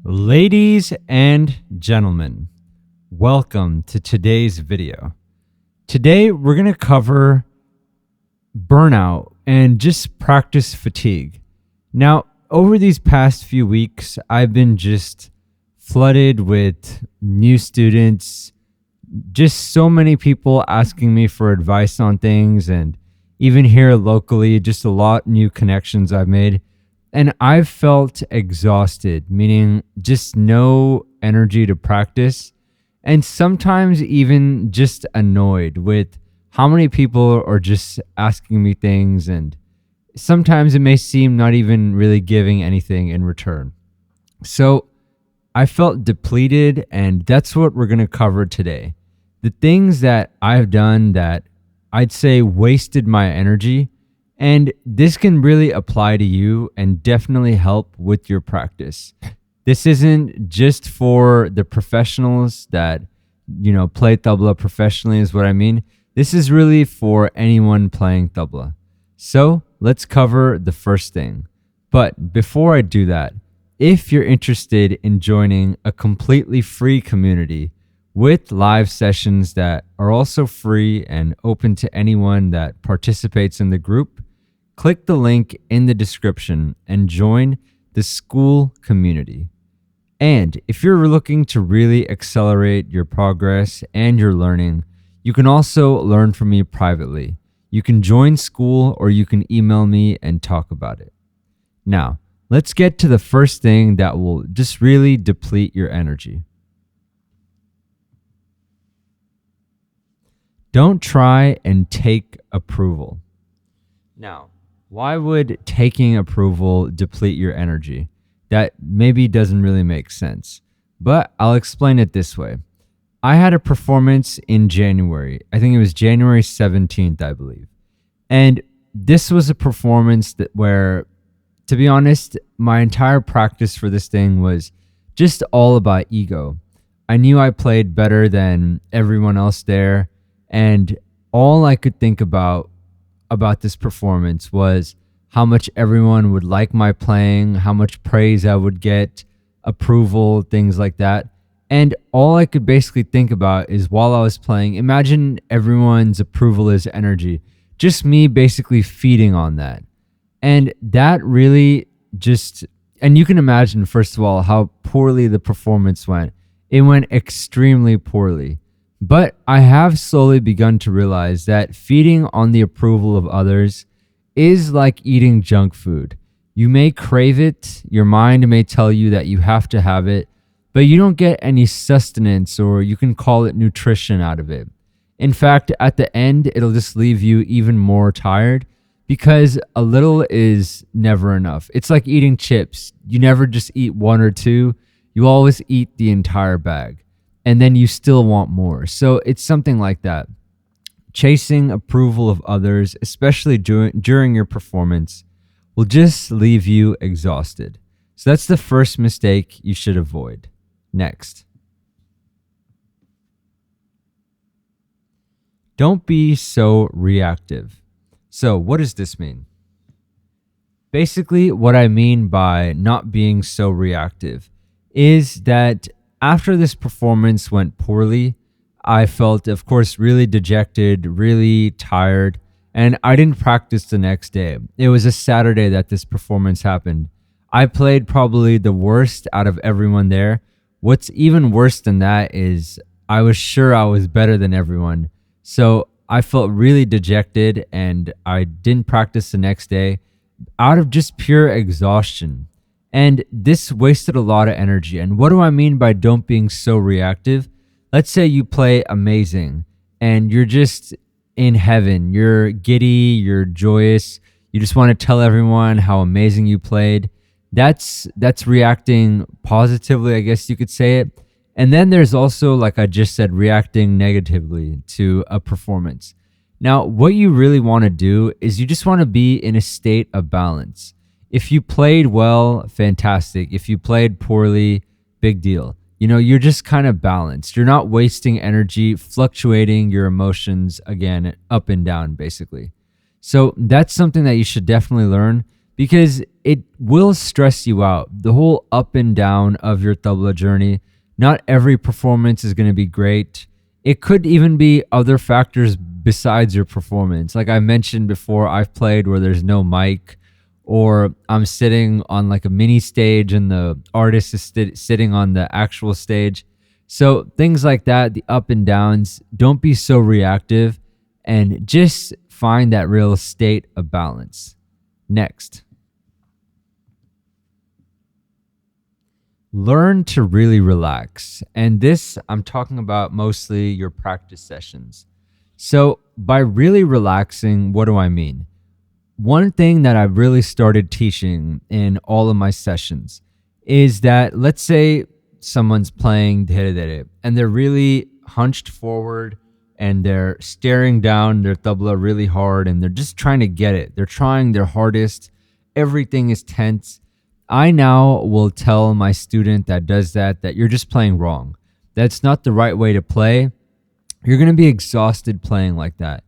Ladies and gentlemen, welcome to today's video. Today we're going to cover burnout and just practice fatigue. Now, over these past few weeks, I've been just flooded with new students, just so many people asking me for advice on things, and even here locally, just a lot new connections I've made. And I've felt exhausted, meaning just no energy to practice, and sometimes even just annoyed with how many people are just asking me things, and sometimes it may seem not even really giving anything in return. So I felt depleted, and that's what we're going to cover today. The things that I've done that I'd say wasted my energy. And this can really apply to you and definitely help with your practice. This isn't just for the professionals that, play tabla professionally is what I mean. This is really for anyone playing tabla. So let's cover the first thing. But before I do that, if you're interested in joining a completely free community with live sessions that are also free and open to anyone that participates in the group, click the link in the description and join the Skool community. And if you're looking to really accelerate your progress and your learning, you can also learn from me privately. You can join Skool or you can email me and talk about it. Now, let's get to the first thing that will just really deplete your energy. Don't try and take approval. Now, why would taking approval deplete your energy? That maybe doesn't really make sense, but I'll explain it this way. I had a performance in January. I think it was January 17th, I believe. And this was a performance where, to be honest, my entire practice for this thing was just all about ego. I knew I played better than everyone else there, and all I could think about this performance was how much everyone would like my playing, how much praise I would get, approval, things like that. And all I could basically think about is while I was playing, imagine everyone's approval is energy, just me basically feeding on that. And that really and you can imagine, first of all, how poorly the performance went. It went extremely poorly. But I have slowly begun to realize that feeding on the approval of others is like eating junk food. You may crave it, your mind may tell you that you have to have it, but you don't get any sustenance, or you can call it nutrition, out of it. In fact, at the end, it'll just leave you even more tired because a little is never enough. It's like eating chips. You never just eat one or two, you always eat the entire bag. And then you still want more. So it's something like that. Chasing approval of others, especially during your performance, will just leave you exhausted. So that's the first mistake you should avoid. Next. Don't be so reactive. So what does this mean? Basically, what I mean by not being so reactive is that after this performance went poorly, I felt, of course, really dejected, really tired, and I didn't practice the next day. It was a Saturday that this performance happened. I played probably the worst out of everyone there. What's even worse than that is I was sure I was better than everyone. So I felt really dejected, and I didn't practice the next day out of just pure exhaustion. And this wasted a lot of energy. And what do I mean by don't being so reactive? Let's say you play amazing and you're just in heaven. You're giddy, you're joyous. You just want to tell everyone how amazing you played. That's reacting positively, I guess you could say it. And then there's also, like I just said, reacting negatively to a performance. Now, what you really want to do is you just want to be in a state of balance. If you played well, fantastic. If you played poorly, big deal. You're just kind of balanced. You're not wasting energy, fluctuating your emotions again, up and down, basically. So that's something that you should definitely learn. because it will stress you out. The whole up and down of your tabla journey, not every performance is going to be great. It could even be other factors besides your performance. Like I mentioned before, I've played where there's no mic, or I'm sitting on like a mini stage and the artist is sitting on the actual stage. So things like that, the up and downs, don't be so reactive and just find that real state of balance. Next, learn to really relax. And this, I'm talking about mostly your practice sessions. So by really relaxing, what do I mean? One thing that I've really started teaching in all of my sessions is that, let's say someone's playing dhere dhere and they're really hunched forward and they're staring down their tabla really hard and they're just trying to get it. They're trying their hardest. Everything is tense. I now will tell my student that does that you're just playing wrong. That's not the right way to play. You're going to be exhausted playing like that.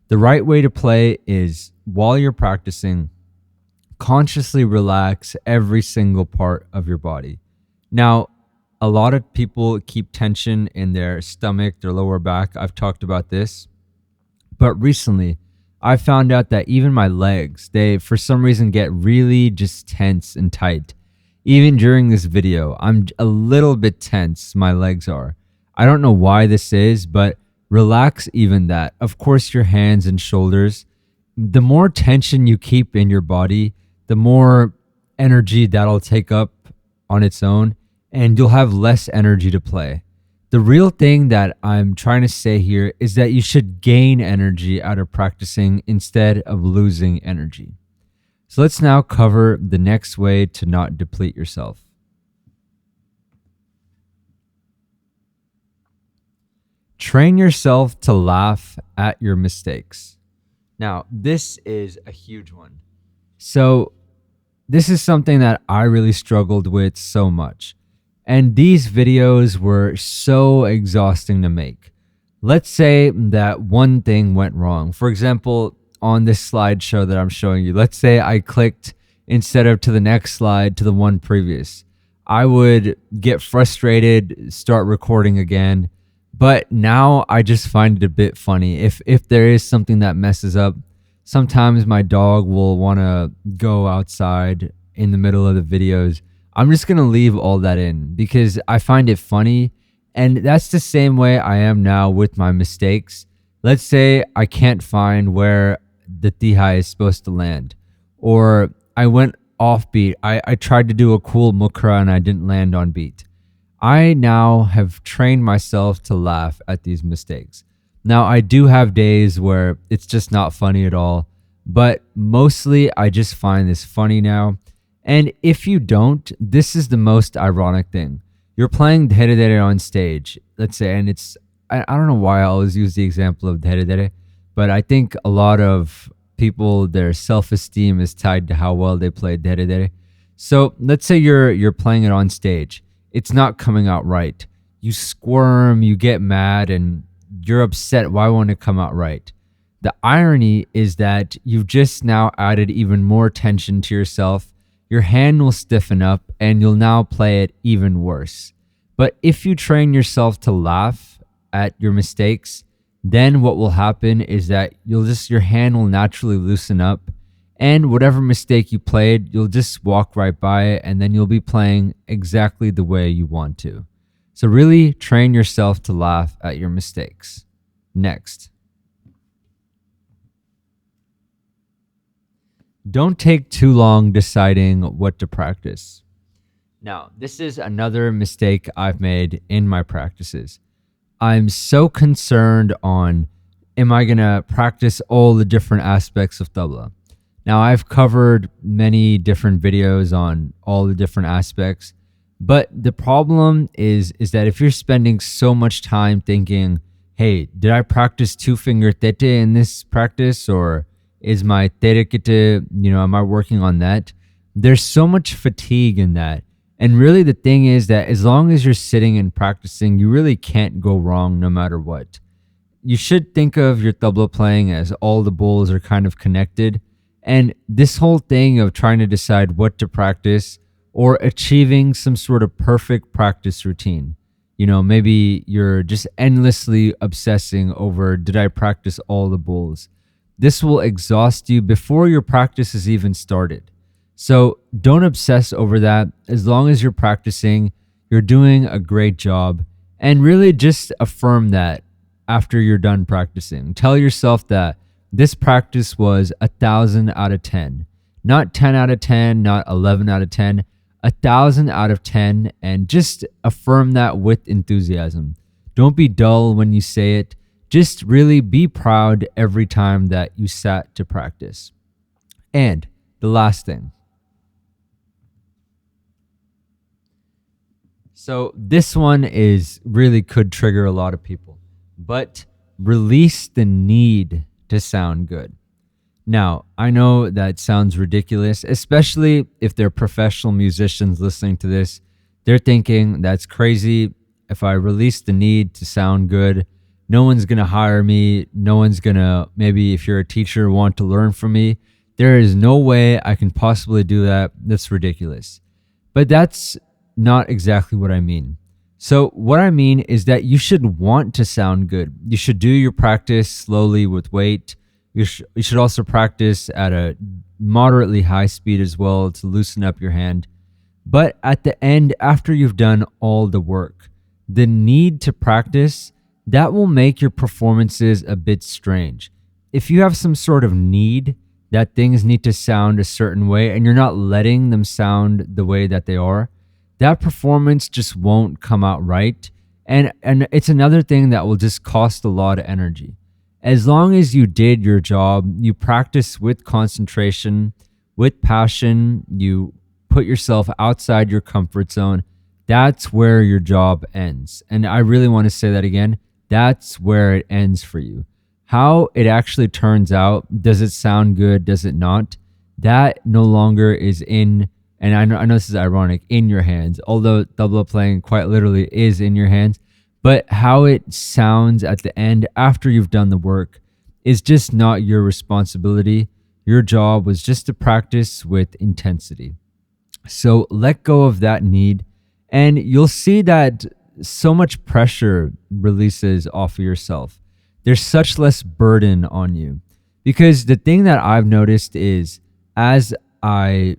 The right way to play is, while you're practicing, consciously relax every single part of your body. Now, a lot of people keep tension in their stomach, their lower back. I've talked about this. But recently, I found out that even my legs, they for some reason get really just tense and tight. Even during this video, I'm a little bit tense, my legs are. I don't know why this is, but relax even that. Of course, your hands and shoulders. The more tension you keep in your body, the more energy that'll take up on its own, and you'll have less energy to play. The real thing that I'm trying to say here is that you should gain energy out of practicing instead of losing energy. So let's now cover the next way to not deplete yourself. Train yourself to laugh at your mistakes. Now, this is a huge one. So this is something that I really struggled with so much. And these videos were so exhausting to make. Let's say that one thing went wrong. For example, on this slideshow that I'm showing you, let's say I clicked, instead of to the next slide, to the one previous. I would get frustrated, start recording again. But now I just find it a bit funny. If there is something that messes up, sometimes my dog will want to go outside in the middle of the videos. I'm just going to leave all that in because I find it funny. And that's the same way I am now with my mistakes. Let's say I can't find where the tihai is supposed to land, or I went offbeat. I tried to do a cool mukra and I didn't land on beat. I now have trained myself to laugh at these mistakes. Now, I do have days where it's just not funny at all, but mostly I just find this funny now. And if you don't, this is the most ironic thing. You're playing dhere dhere on stage, let's say, and I don't know why I always use the example of dhere dhere, but I think a lot of people, their self-esteem is tied to how well they play dhere dhere. So let's say you're playing it on stage. It's not coming out right. You squirm, you get mad, and you're upset. Why won't it come out right? The irony is that you've just now added even more tension to yourself. Your hand will stiffen up and you'll now play it even worse. But if you train yourself to laugh at your mistakes, then what will happen is that your hand will naturally loosen up. And whatever mistake you played, you'll just walk right by it, and then you'll be playing exactly the way you want to. So really train yourself to laugh at your mistakes. Next. Don't take too long deciding what to practice. Now, this is another mistake I've made in my practices. I'm so concerned on, am I going to practice all the different aspects of tabla? Now, I've covered many different videos on all the different aspects, but the problem is that if you're spending so much time thinking, hey, did I practice two-finger tete in this practice, or is my terekite, am I working on that? There's so much fatigue in that. And really the thing is that as long as you're sitting and practicing, you really can't go wrong no matter what. You should think of your tabla playing as all the bowls are kind of connected. And this whole thing of trying to decide what to practice or achieving some sort of perfect practice routine. Maybe you're just endlessly obsessing over, did I practice all the bowls? This will exhaust you before your practice is even started. So don't obsess over that. As long as you're practicing, you're doing a great job. And really just affirm that after you're done practicing. Tell yourself that this practice was 1,000 out of 10, not 10 out of 10, not 11 out of 10, 1,000 out of 10, and just affirm that with enthusiasm. Don't be dull when you say it. Just really be proud every time that you sat to practice. And the last thing. So this one really could trigger a lot of people, but release the need to sound good. Now, I know that sounds ridiculous, especially if they're professional musicians listening to this. They're thinking, that's crazy. If I release the need to sound good, no one's going to hire me. No one's going to, maybe if you're a teacher, want to learn from me. There is no way I can possibly do that. That's ridiculous. But that's not exactly what I mean. So what I mean is that you should want to sound good. You should do your practice slowly with weight. You should also practice at a moderately high speed as well to loosen up your hand. But at the end, after you've done all the work, the need to practice, that will make your performances a bit strange. If you have some sort of need that things need to sound a certain way and you're not letting them sound the way that they are, that performance just won't come out right. And it's another thing that will just cost a lot of energy. As long as you did your job, you practice with concentration, with passion, you put yourself outside your comfort zone, that's where your job ends. And I really want to say that again. That's where it ends for you. How it actually turns out, does it sound good, does it not? That no longer is in, and I know this is ironic, in your hands, although tabla playing quite literally is in your hands. But how it sounds at the end after you've done the work is just not your responsibility. Your job was just to practice with intensity. So let go of that need, and you'll see that so much pressure releases off of yourself. There's such less burden on you. Because the thing that I've noticed is as I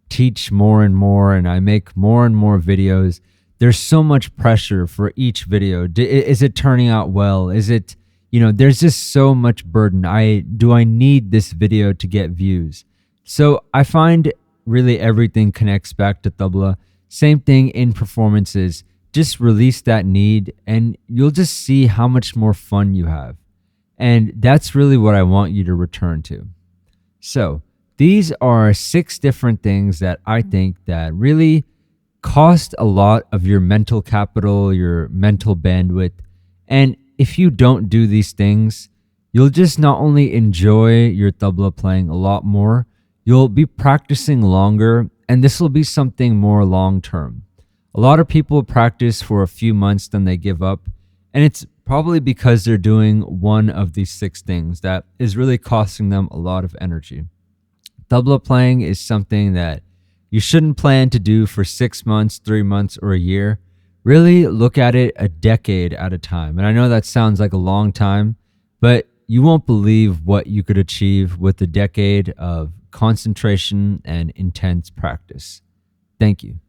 teach more and more and I make more and more videos, there's so much pressure for each video. Is it turning out well? Is it, there's just so much burden. Do I need this video to get views? So I find really everything connects back to tabla. Same thing in performances. Just release that need and you'll just see how much more fun you have. And that's really what I want you to return to. So these are 6 different things that I think that really cost a lot of your mental capital, your mental bandwidth. And if you don't do these things, you'll just not only enjoy your tabla playing a lot more, you'll be practicing longer, and this will be something more long term. A lot of people practice for a few months, then they give up, and it's probably because they're doing one of these 6 things that is really costing them a lot of energy. Tabla playing is something that you shouldn't plan to do for 6 months, 3 months, or a year. Really look at it a decade at a time. And I know that sounds like a long time, but you won't believe what you could achieve with a decade of concentration and intense practice. Thank you.